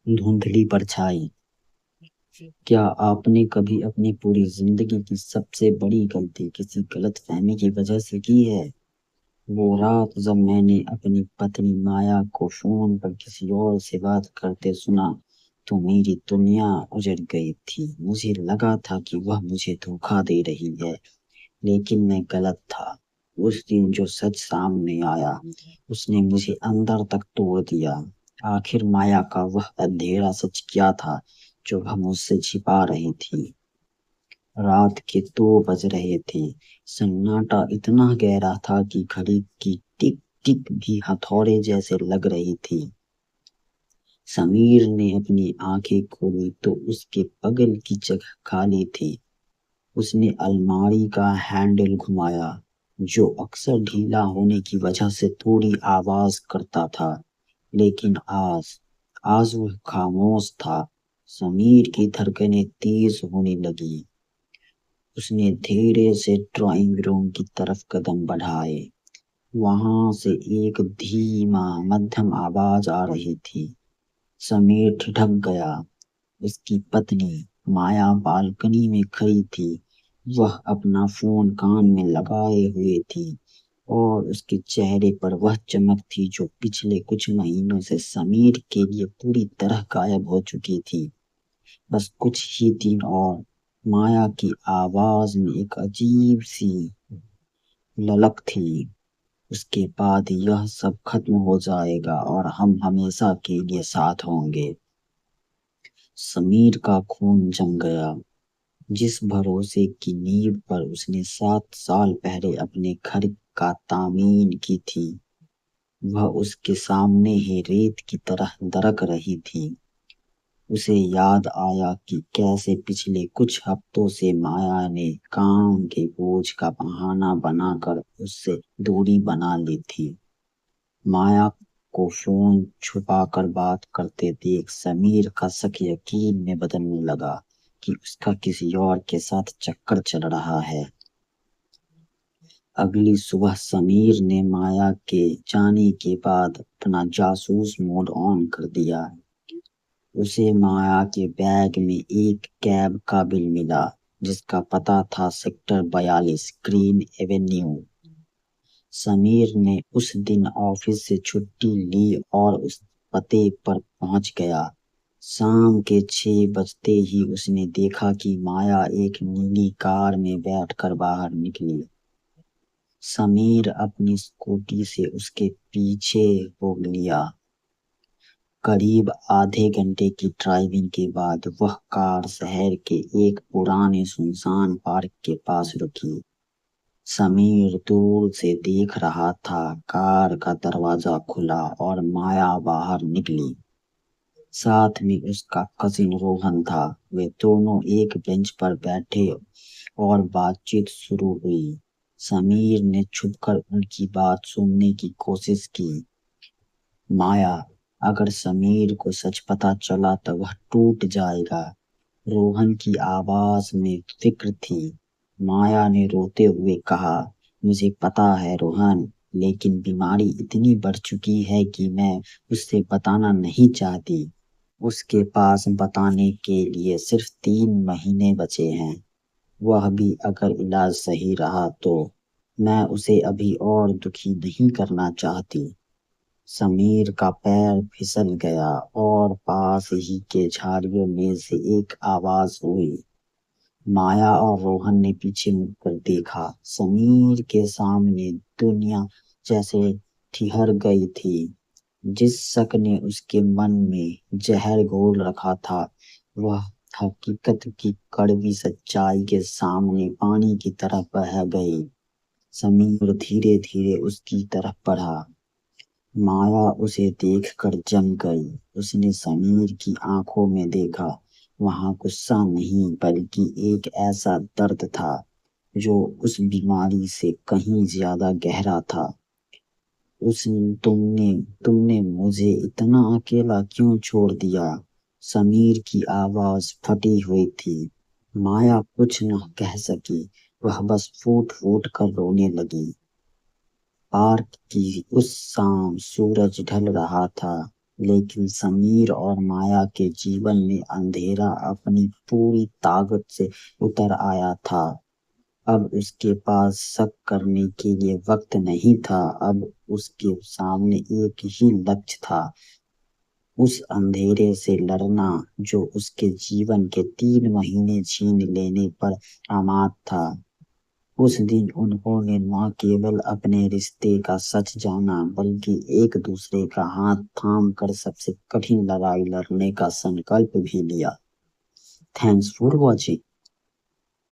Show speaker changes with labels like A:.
A: धुंधली परछाई। क्या आपने कभी अपनी पूरी जिंदगी की सबसे बड़ी गलती किसी गलतफहमी की वजह से की है? वो रात जब मैंने अपनी पत्नी माया को फोन पर किसी और से बात करते सुना तो मेरी दुनिया उजड़ गई थी। मुझे लगा था कि वह मुझे धोखा दे रही है, लेकिन मैं गलत था। उस दिन जो सच सामने आया उसने मुझे अंदर तक तोड़ दिया। आखिर माया का वह अंधेरा सच क्या था जो वह मुझसे छिपा रही थी? रात के 2 बज रहे थे। सन्नाटा इतना गहरा था कि घड़ी की टिक टिक भी हथौड़े जैसे लग रही थी। समीर ने अपनी आंखें खोली तो उसके बगल की जगह खाली थी। उसने अलमारी का हैंडल घुमाया, जो अक्सर ढीला होने की वजह से थोड़ी आवाज करता था, लेकिन आज आज वह खामोश था। समीर की धड़कनें तेज होने लगी। उसने धीरे से ड्राइंग रूम की तरफ कदम बढ़ाए। वहां से एक धीमा मध्यम आवाज आ रही थी। समीर ठिठक गया। उसकी पत्नी माया बालकनी में खड़ी थी। वह अपना फोन कान में लगाए हुए थी और उसके चेहरे पर वह चमक थी जो पिछले कुछ महीनों से समीर के लिए पूरी तरह गायब हो चुकी थी। बस कुछ ही दिन और। माया की आवाज में एक अजीब सी ललक थी। उसके बाद यह सब खत्म हो जाएगा और हम हमेशा के लिए साथ होंगे। समीर का खून जम गया। जिस भरोसे की नींव पर उसने 7 साल पहले अपने घर का तामीन की थी, वह उसके सामने ही रेत की तरह दरक रही थी। उसे याद आया कि कैसे पिछले कुछ हफ्तों से माया ने काम के बोझ का बहाना बनाकर उससे दूरी बना ली थी। माया को फोन छुपाकर बात करते देख समीर का शक यकीन में बदलने लगा कि उसका किसी और के साथ चक्कर चल रहा है। अगली सुबह समीर ने माया के जाने के बाद अपना जासूस मोड ऑन कर दिया। उसे माया के बैग में एक कैब का बिल मिला, जिसका पता था सेक्टर 42 ग्रीन एवेन्यू। समीर ने उस दिन ऑफिस से छुट्टी ली और उस पते पर पहुंच गया। शाम के 6 बजते ही उसने देखा कि माया एक नीली कार में बैठकर बाहर निकली। समीर अपनी स्कूटी से उसके पीछे हो लिया। करीब आधे घंटे की ड्राइविंग के बाद वह कार शहर के एक पुराने सुनसान पार्क के पास रुकी। समीर दूर से देख रहा था। कार का दरवाजा खुला और माया बाहर निकली। साथ में उसका कजिन रोहन था। वे दोनों एक बेंच पर बैठे और बातचीत शुरू हुई। समीर ने छुपकर उनकी बात सुनने की कोशिश की। माया, अगर समीर को सच पता चला तो वह टूट जाएगा। रोहन की आवाज में फिक्र थी। माया ने रोते हुए कहा, मुझे पता है रोहन, लेकिन बीमारी इतनी बढ़ चुकी है कि मैं उससे बताना नहीं चाहती। उसके पास बताने के लिए सिर्फ 3 महीने बचे हैं। वह भी अगर इलाज सही रहा तो। मैं उसे अभी और दुखी नहीं करना चाहती। समीर का पैर फिसल गया और पास ही के झाड़ियों में से एक आवाज हुई। माया और रोहन ने पीछे मुड़कर देखा। समीर के सामने दुनिया जैसे ठिहर गई थी। जिस शक ने उसके मन में जहर घोल रखा था, वह हकीकत की कड़वी सच्चाई के सामने पानी की तरह बह गई। समीर धीरे धीरे उसकी तरफ बढ़ा। माया उसे देखकर जम गई। उसने समीर की आंखों में देखा। वहां गुस्सा नहीं, बल्कि एक ऐसा दर्द था जो उस बीमारी से कहीं ज्यादा गहरा था। उस तुमने तुमने मुझे इतना अकेला क्यों छोड़ दिया? समीर की आवाज फटी हुई थी। माया कुछ न कह सकी। वह बस फूट फूट कर रोने लगी। पार्क की उस शाम सूरज ढल रहा था। लेकिन समीर और माया के जीवन में अंधेरा अपनी पूरी ताकत से उतर आया था। अब उसके पास शक करने के लिए वक्त नहीं था। अब उसके सामने एक ही लक्ष्य था, उस अंधेरे से लड़ना जो उसके जीवन के 3 महीने छीन लेने पर आमाद था। उस दिन उन्होंने न केवल अपने रिश्ते का सच जाना, बल्कि एक दूसरे का हाथ थाम कर सबसे कठिन लड़ाई लड़ने का संकल्प भी लिया। Thanks for watching.